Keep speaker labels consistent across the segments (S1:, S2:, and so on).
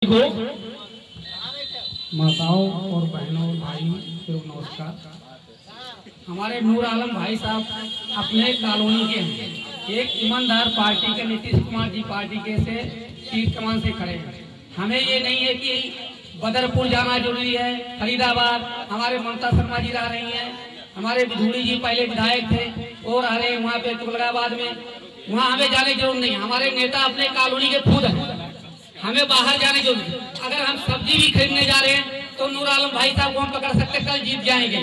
S1: को माताओं और बहनों और भाई नमस्कार। हमारे नूर आलम भाई साहब अपने कॉलोनी के हैं, एक ईमानदार पार्टी के नीतीश कुमार जी पार्टी के से तीर कमान से खड़े हैं। हमें ये नहीं है कि बदरपुर जाना जरूरी है, फरीदाबाद हमारे ममता शर्मा जी रह रही हैं, हमारे धूड़ी जी पहले विधायक थे और आ रहे हैं वहाँ पे तुगलकाबाद में, वहाँ हमें जाने की जरूरत नहीं। हमारे नेता अपने कॉलोनी के खुद हैं, हमें बाहर जाने की जरूरत। अगर हम सब्जी भी खरीदने जा रहे हैं तो नूर आलम भाई साहब को हम पकड़ सकते, कल जीत जाएंगे,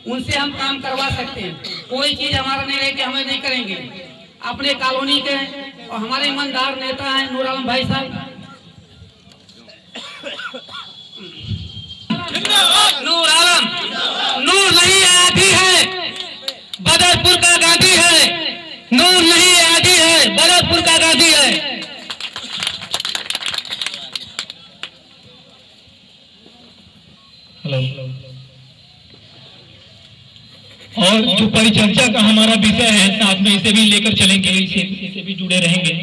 S1: उनसे हम काम करवा सकते हैं। कोई चीज हमारा नहीं है कि हमें नहीं करेंगे। अपने कॉलोनी के और हमारे ईमानदार नेता हैं नूर आलम भाई साहब। नूर आलम नूर नहीं आदि है, बदरपुर का गांधी है। नूर नहीं आदि है, बदरपुर का गांधी है।
S2: और जो परिचर्चा का हमारा विषय है, साथ में इसे भी लेकर चलेंगे, इसे भी जुड़े रहेंगे।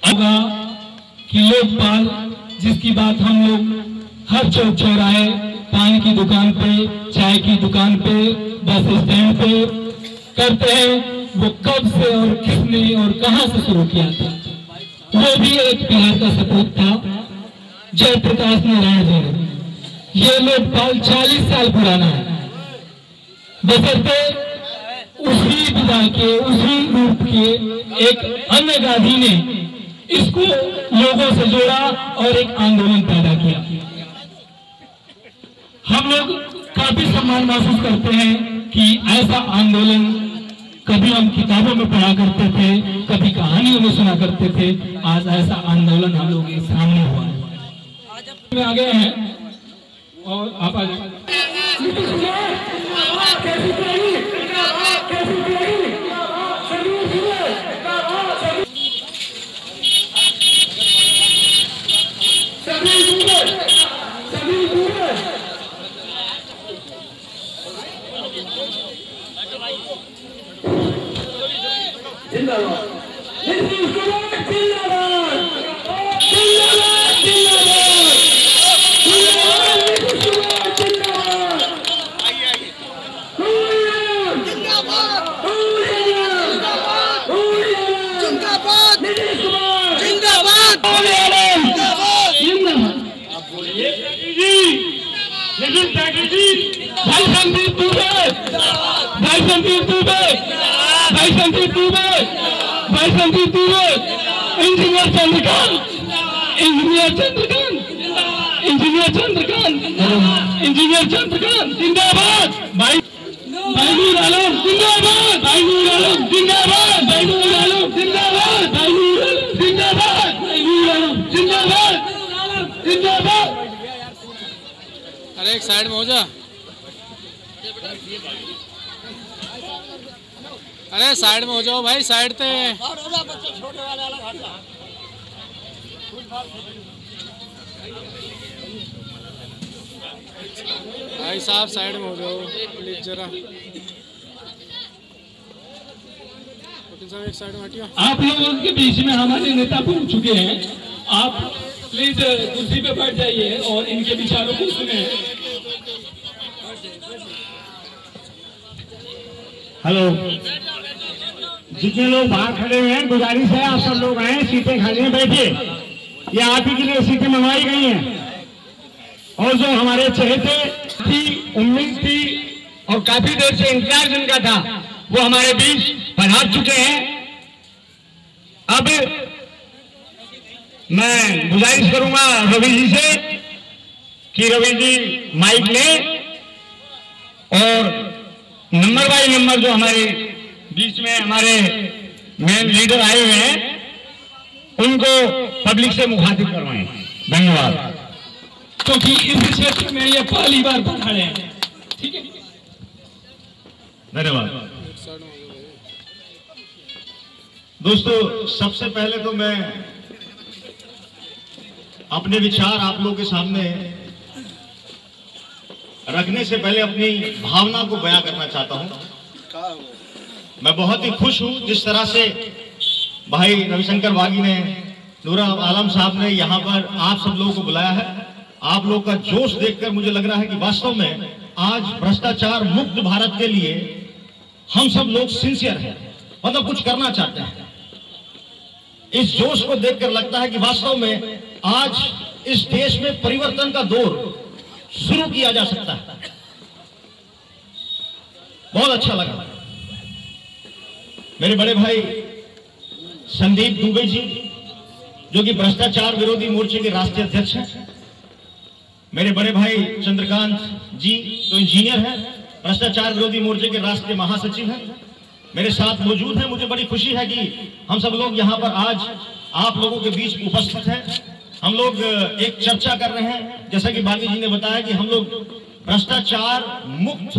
S2: होगा कि लोकपाल जिसकी बात हम लोग हर चौक चौराहे, पान की दुकान पे, चाय की दुकान पे, बस स्टैंड पे करते हैं, वो कब से और किसने और कहां से शुरू किया था? वो भी एक बिहार का सपूत था, जयप्रकाश नारायण जी ने। ये लोकपाल 40 साल पुराना है, बशर्ते उसी विधा के, उसी रूप के एक अन्य गांधी ने इसको लोगों से जोड़ा और एक आंदोलन पैदा किया। हम लोग काफी सम्मान महसूस करते हैं कि ऐसा आंदोलन कभी हम किताबों में पढ़ा करते थे, कभी कहानियों में सुना करते थे, आज ऐसा आंदोलन हम लोगों के सामने हुआ है। आ गए हैं और आप आ जाए। भाई संदीप दुबे, भाई संदीप दुबे, भाई संदीप दुबे, भाई Sandeep Dubey, engineer Chandrakant, engineer Chandrakant, engineer Chandrakant, engineer Chandrakant जिंदाबाद। भाई नूर आलम जिंदाबाद, भाई नूर आलम जिंदाबाद, भाई नूर आलम जिंदाबाद, भाई नूर आलम जिंदाबाद, भाई नूर आलम जिंदाबाद, जिंदाबाद।
S3: अरे एक साइड में हो जा, अरे साइड में हो जाओ भाई, साइड पे भाई साहब, साइड में हो जाओ प्लीज जरा। एक साइड में हटिए।
S2: आप लोगों के बीच में हमारे नेता पहुंच चुके हैं, आप प्लीज कुर्सी पे बैठ जाइए और इनके विचारों को सुने।
S4: हेलो, जितने लोग बाहर खड़े हुए हैं, गुजारिश है आप सब लोग आए, सीटें खाली हैं, बैठिए। ये आप ही के लिए सीटें मंगवाई गई हैं और जो हमारे चहेते थी, उम्मीद थी और काफी देर से इंतजार जिनका था, वो हमारे बीच पधार चुके हैं। अब मैं गुजारिश करूंगा रवि जी से कि रवि जी माइक लें और नंबर बाई नंबर जो हमारे बीच में हमारे मेन लीडर आए हुए हैं, उनको पब्लिक से मुखातिब करवाएं। धन्यवाद।
S2: क्योंकि इस क्षेत्र में ये पहली बार पधारे हैं। ठीक है,
S4: धन्यवाद। दोस्तों, सबसे पहले तो मैं अपने विचार आप लोगों के सामने रखने से पहले अपनी भावना को बयां करना चाहता हूं। मैं बहुत ही खुश हूं जिस तरह से भाई रविशंकर बागी ने
S5: नूर आलम साहब ने यहाँ पर आप सब लोगों को बुलाया है। आप लोग का जोश देखकर मुझे लग रहा है कि वास्तव में आज भ्रष्टाचार मुक्त भारत के लिए हम सब लोग सिंसियर हैं, मतलब कुछ करना चाहते हैं। इस जोश को देखकर लगता है कि वास्तव में आज इस देश में परिवर्तन का दौर शुरू किया जा सकता है। बहुत अच्छा लगा। मेरे बड़े भाई संदीप दुबे जी, जो कि भ्रष्टाचार विरोधी मोर्चे के राष्ट्रीय अध्यक्ष हैं, मेरे बड़े भाई चंद्रकांत जी तो इंजीनियर हैं, भ्रष्टाचार विरोधी मोर्चे के राष्ट्रीय महासचिव हैं, मेरे साथ मौजूद हैं। मुझे बड़ी खुशी है कि हम सब लोग यहाँ पर आज आप लोगों के बीच उपस्थित हैं। हम लोग एक चर्चा कर रहे हैं, जैसा कि बागी जी ने बताया कि हम लोग भ्रष्टाचार मुक्त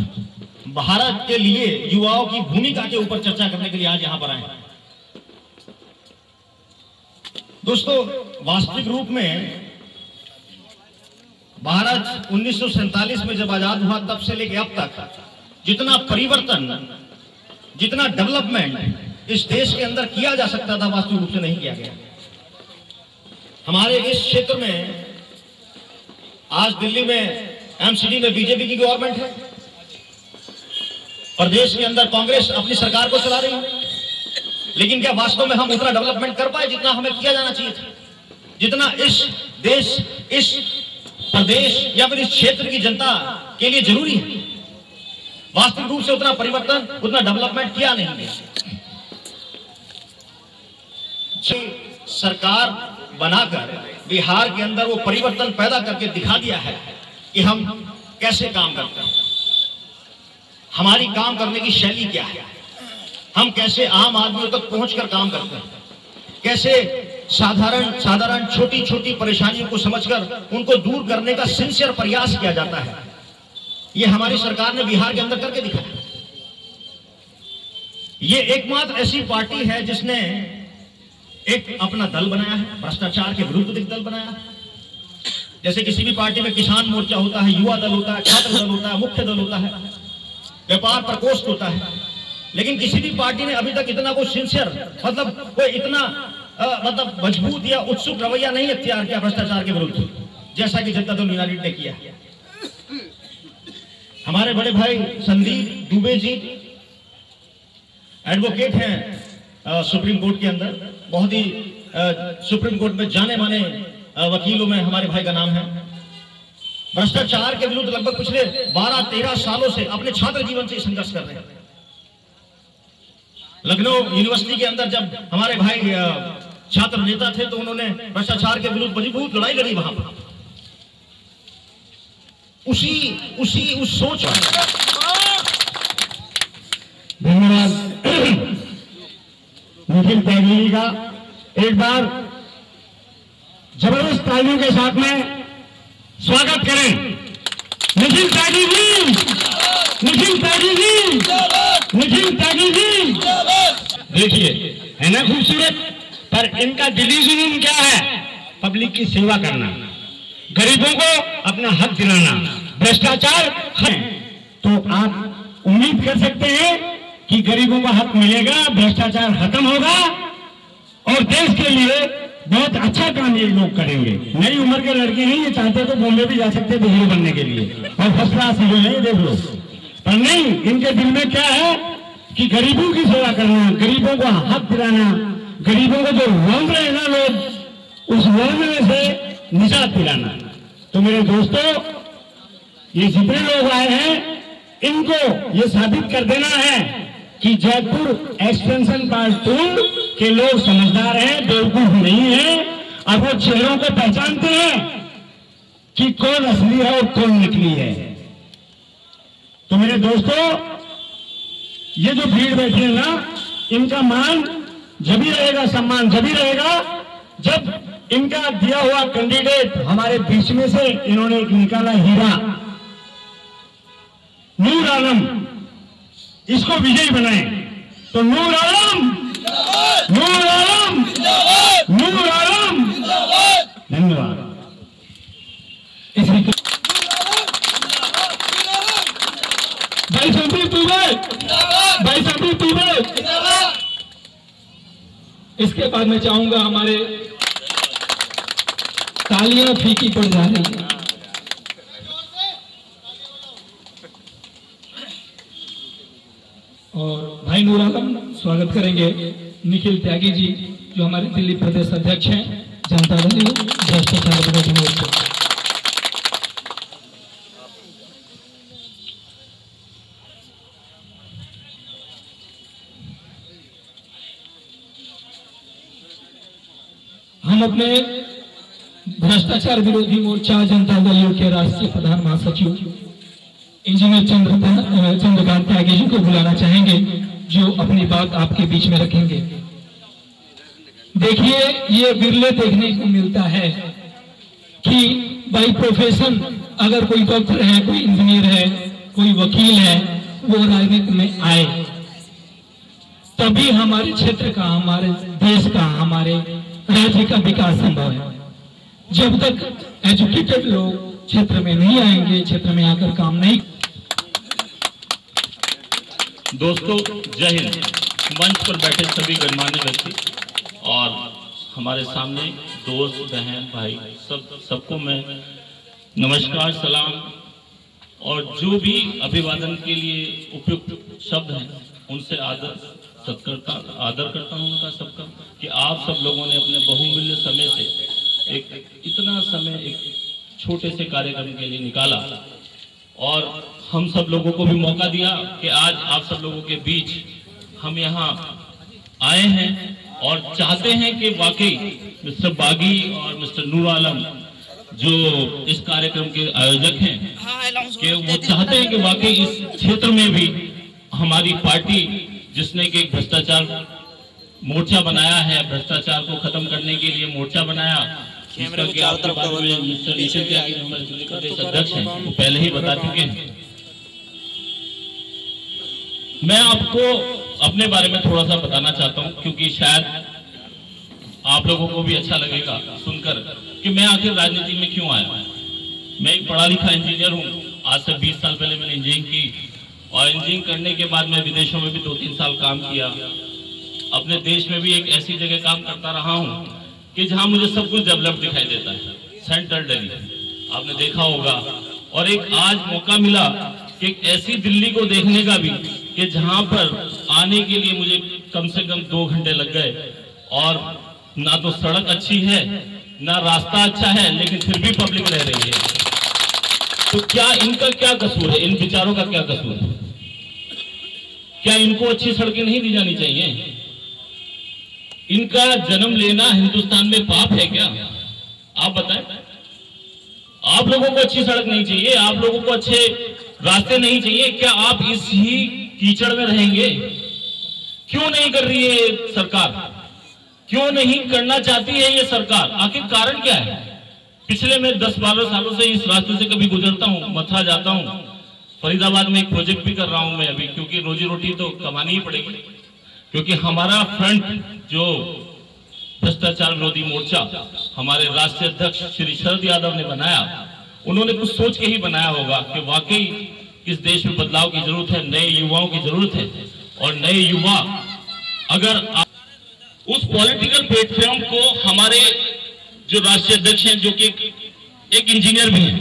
S5: भारत के लिए युवाओं की भूमिका के ऊपर चर्चा करने के लिए आज यहाँ पर आए हैं। दोस्तों, वास्तविक रूप में भारत 1947 में जब आजाद हुआ तब से लेकर अब तक जितना परिवर्तन, जितना डेवलपमेंट इस देश के अंदर किया जा सकता था, वास्तविक रूप से नहीं किया गया। हमारे इस क्षेत्र में आज दिल्ली में एमसीडी में बीजेपी की गवर्नमेंट है, प्रदेश के अंदर कांग्रेस अपनी सरकार को चला रही है, लेकिन क्या वास्तव में हम उतना डेवलपमेंट कर पाए जितना हमें किया जाना चाहिए था, जितना इस देश, इस प्रदेश या फिर इस क्षेत्र की जनता के लिए जरूरी है? वास्तविक रूप से उतना परिवर्तन, उतना डेवलपमेंट किया नहीं गया। सरकार बनाकर बिहार के अंदर वो परिवर्तन पैदा करके दिखा दिया है कि हम कैसे काम करते हैं, हमारी काम करने की शैली क्या है, हम कैसे आम आदमियों तक पहुंचकर काम करते हैं, कैसे साधारण छोटी छोटी परेशानियों को समझकर उनको दूर करने का सिंसियर प्रयास किया जाता है। ये हमारी सरकार ने बिहार के अंदर करके दिखाया। ये एकमात्र ऐसी पार्टी है जिसने एक अपना दल बनाया है, भ्रष्टाचार के विरुद्ध एक दल बनाया है। जैसे किसी भी पार्टी में किसान मोर्चा होता है, युवा दल होता है, छात्र दल होता है, मुख्य दल होता है, व्यापार प्रकोष्ठ होता है, लेकिन किसी भी पार्टी ने अभी तक इतना कोई सिंसियर, मतलब कोई इतना मतलब मजबूत या उत्सुक रवैया नहीं अख्तियार किया भ्रष्टाचार के विरुद्ध, जैसा कि जनता दल यूनाइटेड ने किया। हमारे बड़े भाई संदीप दुबे जी एडवोकेट हैं सुप्रीम कोर्ट के अंदर, बहुत ही सुप्रीम कोर्ट में जाने माने वकीलों में हमारे भाई का नाम है। भ्रष्टाचार के विरुद्ध लगभग पिछले 12-13 सालों से अपने छात्र जीवन से संघर्ष कर रहे हैं। लखनऊ यूनिवर्सिटी के अंदर जब हमारे भाई छात्र नेता थे तो उन्होंने भ्रष्टाचार के विरुद्ध मजबूत लड़ाई लड़ी वहां पर। उस सोच।
S4: धन्यवाद निखिल त्यागी जी का। एक बार जबरदस्त तालियों के साथ में स्वागत करें निखिल त्यागी जी, निखिल त्यागी जी, निखिल त्यागी जी। देखिए, है ना खूबसूरत, पर इनका दिली जुनून क्या है? पब्लिक की सेवा करना, गरीबों को अपना हक दिलाना, भ्रष्टाचार है। तो आप उम्मीद कर सकते हैं कि गरीबों का हक मिलेगा, भ्रष्टाचार खत्म होगा और देश के लिए बहुत अच्छा काम ये लोग करेंगे। नई उम्र के लड़के हैं, ये चाहते तो बॉम्बे भी जा सकते थे हीरो बनने के लिए और फर्स्ट क्लास हीरो है, देख लो। पर नहीं, इनके दिल में क्या है कि गरीबों की सेवा करना, गरीबों को हक दिलाना, गरीबों को जो रोन रहे ना लोग, उस रोने से निजात दिलाना। तो मेरे दोस्तों, ये जितने लोग आए हैं, इनको ये साबित कर देना है कि जयपुर एक्सटेंशन पार्ट 2 के लोग समझदार हैं, बेवकूफ नहीं है। अब वो चेहरों को पहचानते हैं कि कौन असली है और कौन नकली है। तो मेरे दोस्तों, ये जो भीड़ बैठी है ना, इनका मान जब ही रहेगा, सम्मान जब ही रहेगा जब इनका दिया हुआ कैंडिडेट हमारे बीच में से इन्होंने एक निकाला हीरा, नूर आलम, इसको विजयी बनाए। तो नूर आलम, नूर आलम, नूर आलम। धन्यवाद। भाई संदीप दुबे, भाई संदीप दुबे।
S2: इसके बाद मैं चाहूंगा हमारे तालियां फीकी पड़ जा रही है। और भाई नूर आलम स्वागत करेंगे निखिल त्यागी जी, जो हमारे दिल्ली प्रदेश अध्यक्ष हैं जनता दल भ्रष्टाचार विरोधी मोर्चा। हम अपने भ्रष्टाचार विरोधी मोर्चा जनता दल के राष्ट्रीय प्रधान महासचिव इंजीनियर चंद्रकांत त्यागी जी को बुलाना चाहेंगे, जो अपनी बात आपके बीच में रखेंगे। देखिए, ये विरले देखने को मिलता है कि बाई प्रोफेशन अगर कोई डॉक्टर है, कोई इंजीनियर है, कोई वकील है, वो राजनीति में आए, तभी हमारे क्षेत्र का, हमारे देश का, हमारे राज्य का विकास संभव है। जब तक एजुकेटेड लोग क्षेत्र में नहीं आएंगे, क्षेत्र में आकर काम नहीं।
S6: दोस्तों जय हिंद। मंच पर बैठे सभी गणमान्य व्यक्ति और हमारे सामने दोस्त बहन भाई सबको मैं नमस्कार, सलाम और जो भी अभिवादन के लिए उपयुक्त शब्द हैं उनसे आदर करता हूं उनका सबका, कि आप सब लोगों ने अपने बहुमूल्य समय से इतना समय एक छोटे से कार्यक्रम के लिए निकाला और हम सब लोगों को भी मौका दिया कि आज आप सब लोगों के बीच हम यहाँ आए हैं और चाहते हैं कि वाकई मिस्टर बागी और मिस्टर नूर आलम जो इस कार्यक्रम के आयोजक हैं, कि वो चाहते हैं कि वाकई इस क्षेत्र में भी हमारी पार्टी, जिसने कि भ्रष्टाचार मोर्चा बनाया है, भ्रष्टाचार को खत्म करने के लिए मोर्चा बनाया, जिसका कि आपके बारे में मिस्टर निखिल त्यागी हमारे दिल्ली प्रदेश अध्यक्ष हैं, वो पहले ही बता चुके हैं। मैं आपको अपने बारे में थोड़ा सा बताना चाहता हूं, क्योंकि शायद आप लोगों को भी अच्छा लगेगा सुनकर कि मैं आखिर राजनीति में क्यों आया। मैं एक पढ़ा लिखा इंजीनियर हूं। आज से 20 साल पहले मैंने इंजीनियरिंग की और इंजीनियरिंग करने के बाद मैं विदेशों में भी 2-3 साल काम किया। अपने देश में भी एक ऐसी जगह काम करता रहा हूं कि जहां मुझे सब कुछ डेवलप दिखाई देता है, सेंट्रल दिल्ली आपने देखा होगा। और एक आज मौका मिला कि एक ऐसी दिल्ली को देखने का भी, कि जहां पर आने के लिए मुझे कम से कम 2 घंटे लग गए और ना तो सड़क अच्छी है ना रास्ता अच्छा है, लेकिन फिर भी पब्लिक रह रही है। तो क्या इनका क्या कसूर है, इन विचारों का क्या कसूर है? क्या इनको अच्छी सड़कें नहीं दी जानी चाहिए? इनका जन्म लेना हिंदुस्तान में पाप है क्या? आप बताएं। आप लोगों को अच्छी सड़क नहीं चाहिए, आप लोगों को अच्छे रास्ते नहीं चाहिए, क्या आप इस ही कीचड़ में रहेंगे? क्यों नहीं कर रही है सरकार? क्यों नहीं करना चाहती है ये सरकार? आखिर कारण क्या है? पिछले मैं 10-12 सालों से इस रास्ते से कभी गुजरता हूं, मथुरा जाता हूं, फरीदाबाद में एक प्रोजेक्ट भी कर रहा हूं मैं अभी, क्योंकि रोजी रोटी तो कमानी ही पड़ेगी। क्योंकि हमारा फ्रंट जो भ्रष्टाचार विरोधी मोर्चा हमारे राष्ट्रीय अध्यक्ष श्री शरद यादव ने बनाया, उन्होंने कुछ सोच के ही बनाया होगा कि वाकई इस देश में बदलाव की जरूरत है, नए युवाओं की जरूरत है। और नए युवा अगर उस पॉलिटिकल प्लेटफॉर्म को हमारे जो राष्ट्रीय अध्यक्ष हैं, जो कि एक इंजीनियर भी है,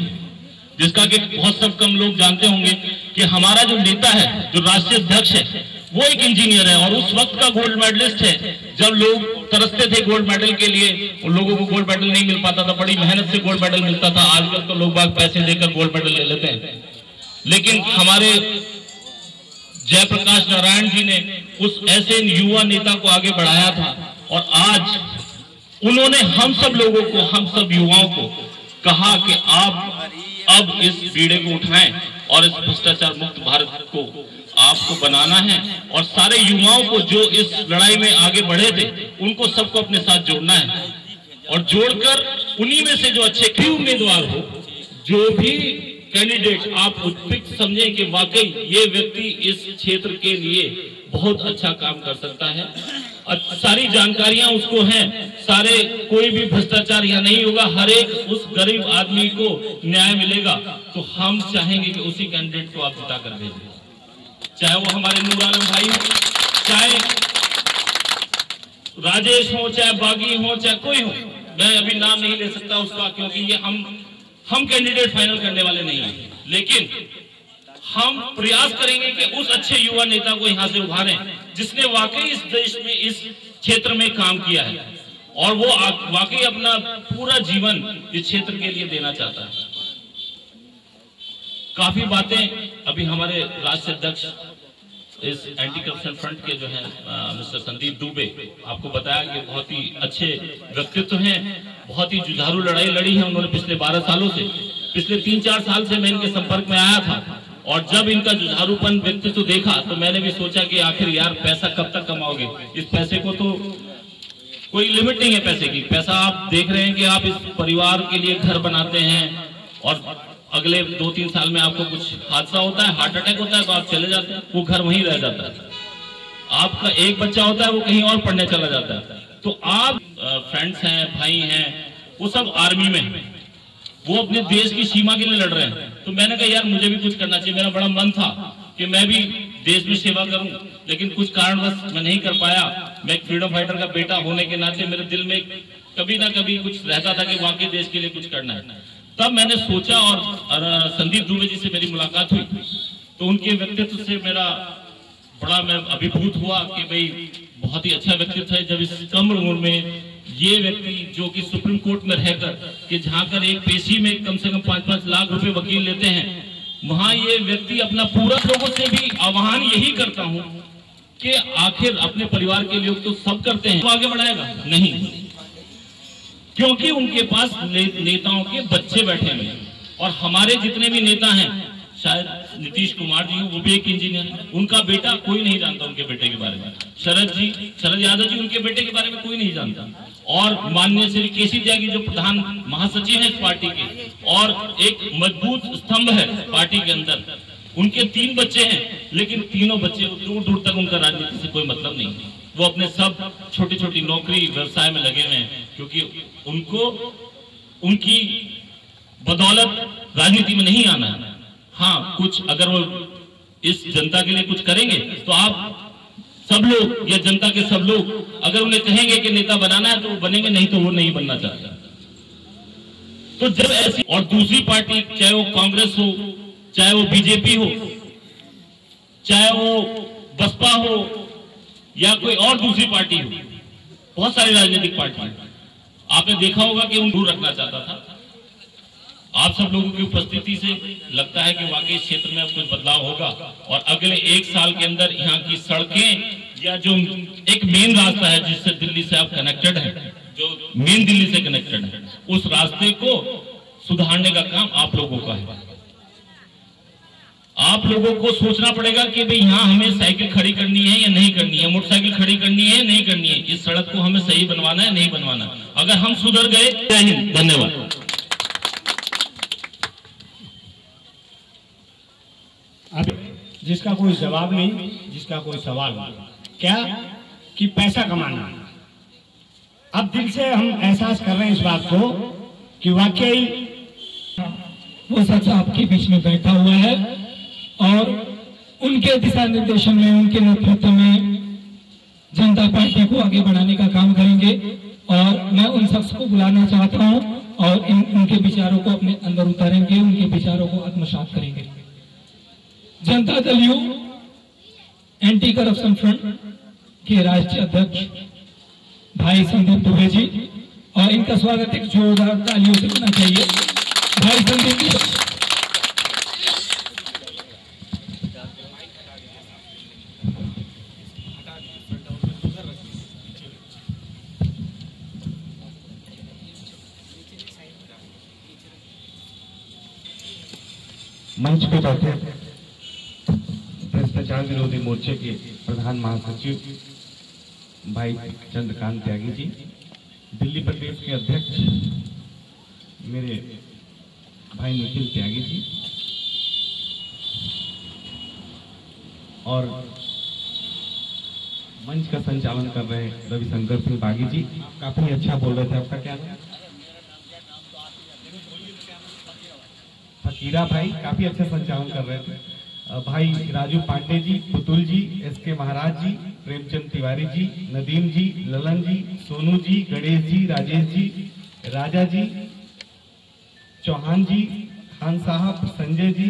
S6: जिसका कि बहुत सब कम लोग जानते होंगे कि हमारा जो नेता है, जो राष्ट्रीय अध्यक्ष है, वो एक इंजीनियर है और उस वक्त का गोल्ड मेडलिस्ट है। जब लोग तरसते थे गोल्ड मेडल के लिए, उन लोगों को गोल्ड मेडल नहीं मिल पाता था, बड़ी मेहनत से गोल्ड मेडल मिलता था। आजकल तो लोग बाग पैसे देकर गोल्ड मेडल ले लेते हैं। लेकिन हमारे जयप्रकाश नारायण जी ने उस ऐसे युवा नेता को आगे बढ़ाया था और आज उन्होंने हम सब लोगों को, हम सब युवाओं को कहा कि आप अब इस बीड़े को उठाएं और इस भ्रष्टाचार मुक्त भारत को आपको बनाना है। और सारे युवाओं को जो इस लड़ाई में आगे बढ़े थे, उनको सबको अपने साथ जोड़ना है और जोड़कर उन्हीं में से जो अच्छे भी उम्मीदवार हो, जो भी कैंडिडेट आप उपयुक्त समझें कि वाकई ये व्यक्ति इस क्षेत्र के लिए बहुत अच्छा काम कर सकता है, सारी जानकारियां उसको हैं, सारे कोई भी भ्रष्टाचार यहाँ नहीं होगा, हर एक उस गरीब आदमी को न्याय मिलेगा, तो हम चाहेंगे कि उसी कैंडिडेट को आप जिता कर भेजें। चाहे वो हमारे नूर आलम भाई हो, चाहे राजेश हो, चाहे बागी हो, चाहे कोई हो, मैं अभी नाम नहीं ले सकता उसका, क्योंकि ये हम कैंडिडेट फाइनल करने वाले नहीं हैं, लेकिन हम प्रयास करेंगे कि उस अच्छे युवा नेता को यहाँ से उभारें जिसने वाकई इस देश में इस क्षेत्र में काम किया है और वो वाकई अपना पूरा जीवन इस क्षेत्र के लिए देना चाहता है। काफी बातें अभी हमारे राष्ट्रीय अध्यक्ष इस एंटी करप्शन फ्रंट के जो है मिस्टर संदीप दुबे, आपको बताया कि बहुत ही अच्छे व्यक्तित्व हैं, बहुत ही जुझारू लड़ाई लड़ी है उन्होंने पिछले 12 सालों से। पिछले 3-4 साल से मैं इनके संपर्क में आया था और जब इनका जुझारूपन व्यक्तित्व देखा तो मैंने भी सोचा कि आखिर यार पैसा कब तक कमाओगे, इस पैसे को तो कोई लिमिट नहीं है पैसे की। पैसा आप देख रहे हैं कि आप इस परिवार के लिए घर बनाते हैं और अगले 2-3 साल में आपको कुछ हादसा होता है, हार्ट अटैक होता है तो आप चले जाते हैं, वो घर वहीं रह जाता है। आपका एक बच्चा होता है वो कहीं और पढ़ने चला जाता है। तो आप फ्रेंड्स हैं, भाई हैं, वो सब आर्मी में हैं, वो अपने देश की सीमा के लिए लड़ रहे हैं। तो मैंने कहा यार मुझे भी कुछ करना चाहिए। मेरा बड़ा मन था कि मैं भी देश में सेवा करूं, लेकिन कुछ कारणवश मैं नहीं कर पाया। मैं एक फ्रीडम फाइटर का बेटा होने के नाते मेरे दिल में कभी ना कभी कुछ रहता था कि वाकई देश के लिए कुछ करना है। तब मैंने सोचा और संदीप दुबे जी से मेरी मुलाकात हुई तो उनके व्यक्तित्व से मेरा बड़ा मैं अभिभूत हुआ कि भाई बहुत ही अच्छा व्यक्तित्व है। जब इस कम उम्र में ये व्यक्ति जो कि सुप्रीम कोर्ट में रहकर कि जहाँ कर एक पेशी में कम से कम 5-5 लाख रुपए वकील लेते हैं, वहां ये व्यक्ति अपना पूरा लोगों से भी आह्वान यही करता हूं कि आखिर अपने परिवार के लिए तो सब करते हैं, तो आगे बढ़ाएगा नहीं, क्योंकि उनके पास नेताओं के बच्चे बैठे हुए हैं। और हमारे जितने भी नेता हैं, शायद नीतीश कुमार जी वो भी एक इंजीनियर है, उनका बेटा कोई नहीं जानता उनके बेटे के बारे में। शरद यादव जी उनके बेटे के बारे में कोई नहीं जानता। और माननीय श्री केसी त्यागी जो प्रधान महासचिव है इस पार्टी के और एक मजबूत स्तंभ है पार्टी के अंदर, उनके 3 बच्चे हैं, लेकिन तीनों बच्चे दूर दूर तक उनका राजनीति से कोई मतलब नहीं है। वो अपने सब छोटी छोटी नौकरी व्यवसाय में लगे हुए हैं, क्योंकि उनको उनकी बदौलत राजनीति में नहीं आना है। हाँ, कुछ अगर वो इस जनता के लिए कुछ करेंगे तो आप सब लोग या जनता के सब लोग अगर उन्हें कहेंगे कि नेता बनाना है तो वो बनेंगे, नहीं तो वो नहीं बनना चाहता। तो जब ऐसी और दूसरी पार्टी, चाहे वो कांग्रेस हो, चाहे वो बीजेपी हो, चाहे वो बसपा हो या कोई और दूसरी पार्टी हो, बहुत सारी राजनीतिक पार्टी आपने देखा होगा कि उन दूर रखना चाहता था। आप सब लोगों की उपस्थिति से लगता है कि वाकई क्षेत्र में अब कुछ बदलाव होगा और अगले 1 साल के अंदर यहाँ की सड़कें या जो एक मेन रास्ता है जिससे दिल्ली से आप कनेक्टेड है, जो मेन दिल्ली से कनेक्टेड है, उस रास्ते को सुधारने का काम आप लोगों का है। आप लोगों को सोचना पड़ेगा कि भाई यहाँ हमें साइकिल खड़ी करनी है या नहीं करनी है, मोटरसाइकिल खड़ी करनी है नहीं करनी है, इस सड़क को हमें सही बनवाना है नहीं बनवाना। अगर हम सुधर गए, जय हिंद, धन्यवाद।
S4: अब जिसका कोई जवाब नहीं, जिसका कोई सवाल नहीं, क्या कि पैसा कमाना। अब दिल से हम एहसास कर रहे हैं इस बात को कि वाकई
S2: वो सच आपके बीच में बैठा हुआ है और उनके दिशा निर्देशन में, उनके नेतृत्व में जनता पार्टी को आगे बढ़ाने का काम करेंगे। और मैं उन शख्स को बुलाना चाहता हूं और उनके विचारों को अपने अंदर उतारेंगे, उनके विचारों को आत्मसात करेंगे। Janata Dal you anti corruption front के राष्ट्रीय अध्यक्ष भाई संदीप दुबे जी, और इनका स्वागत एक जोरदार तालियों से होना चाहिए। भाई संदीप जी,
S7: मंच पे बैठे भ्रष्टाचार विरोधी मोर्चे के प्रधान महासचिव भाई चंद्रकांत त्यागी जी, दिल्ली प्रदेश के अध्यक्ष मेरे भाई निखिल त्यागी जी, और मंच का संचालन कर रहे रविशंकर सिंह बागी जी, काफी अच्छा बोल रहे थे। आपका क्या नाम? फकीरा भाई, काफी अच्छा संचालन कर रहे थे। भाई राजू पांडे जी, पुतुल जी, एसके महाराज जी, प्रेमचंद तिवारी जी, नदीम जी, ललन जी, सोनू जी, गणेश जी, राजेश जी, राजा जी, चौहान जी, खान साहब, संजय जी,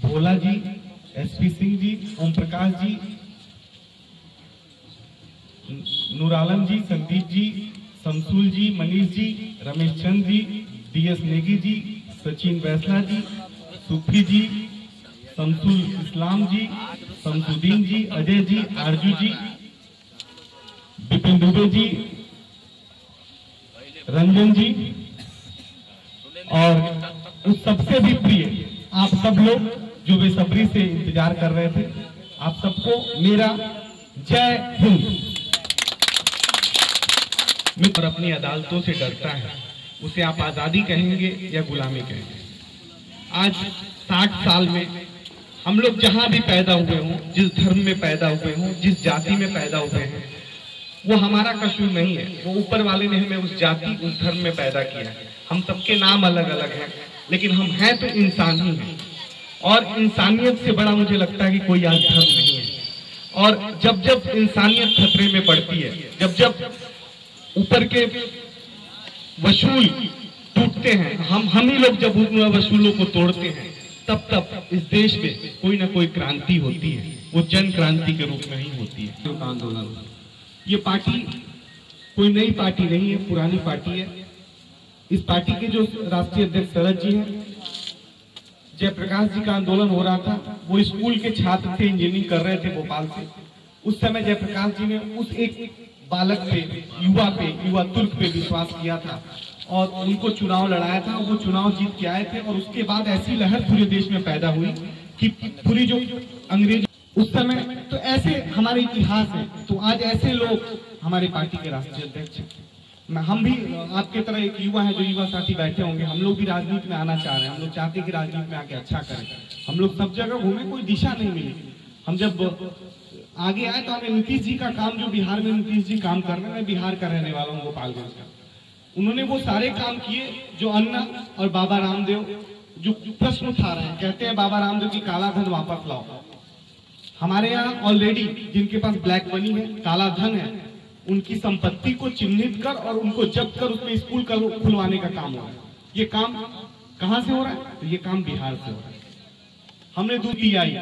S7: भोला जी, एसपी सिंह जी, ओम प्रकाश जी, नूर आलम जी, संदीप जी, शमसूल जी, मनीष जी, रमेश चंद जी, डीएस नेगी जी, सचिन वैसला जी, सूफी जी, शमसूल इस्लाम जी, शमसुद्दीन जी, अजय जी, आरजू जी, विपिन दुबे जी, रंजन जी, और उस सबसे भी प्रिय आप सब लोग जो बेसब्री से इंतजार कर रहे थे, आप सबको मेरा जय हिंद। मित्र अपनी अदालतों से डरता है, उसे आप आजादी कहेंगे या गुलामी कहेंगे। आज 60 साल में हम लोग जहां भी पैदा हुए हों, जिस धर्म में पैदा हुए हों, जिस जाति में पैदा हुए हैं, वो हमारा कसूर नहीं है, वो ऊपर वाले ने हमें उस जाति उस धर्म में पैदा किया है। हम सबके नाम अलग अलग हैं, लेकिन हम हैं तो इंसान ही हैं, और इंसानियत से बड़ा मुझे लगता है कि कोई आज धर्म नहीं है। और जब जब इंसानियत खतरे में पड़ती है, जब जब ऊपर के वसूल टूटते हैं, हम ही लोग जब उन वसूलों को तोड़ते हैं, तब तब इस देश में कोई ना कोई क्रांति होती है, वो जन क्रांति के रूप में ही होती है। आंदोलन, ये पार्टी कोई नई पार्टी नहीं है, पुरानी पार्टी है। इस पार्टी के जो राष्ट्रीय अध्यक्ष शरद जी हैं, जयप्रकाश जी का आंदोलन हो रहा था, वो स्कूल के छात्र थे, इंजीनियरिंग कर रहे थे भोपाल से। उस समय जयप्रकाश जी ने उस एक बालक पे, युवा तुर्क पे विश्वास किया था और उनको चुनाव लड़ाया था। वो चुनाव जीत के आए थे और उसके बाद ऐसी लहर पूरे देश में पैदा हुई कि पूरी जो अंग्रेज उस समय, तो ऐसे हमारे इतिहास है। तो आज ऐसे लोग हमारी पार्टी के राष्ट्रीय अध्यक्ष हैं। हम भी आपके तरह एक युवा है, जो युवा साथी बैठे होंगे, हम लोग भी राजनीति में आना चाह रहे हैं। हम लोग चाहते हैं कि राजनीति में आके अच्छा करें। हम लोग सब जगह घूमे, कोई दिशा नहीं मिली। हम जब आगे आए तो हमें नीतीश जी का काम, जो बिहार में नीतीश जी काम कर रहे हैं, मैं बिहार का रहने वाला हूँ, गोपालगंज का, उन्होंने वो सारे काम किए जो अन्ना और बाबा रामदेव जो प्रश्न उठा रहे हैं। कहते हैं बाबा रामदेव की काला धन वापस लाओ। हमारे यहाँ ऑलरेडी जिनके पास ब्लैक मनी है, काला धन है, उनकी संपत्ति को चिन्हित कर और उनको जब्त कर उसमें स्कूल खुलवाने का काम हो रहा है। ये काम कहाँ से हो रहा है? तो ये काम बिहार से हो रहा है। हमने दूध दी आई।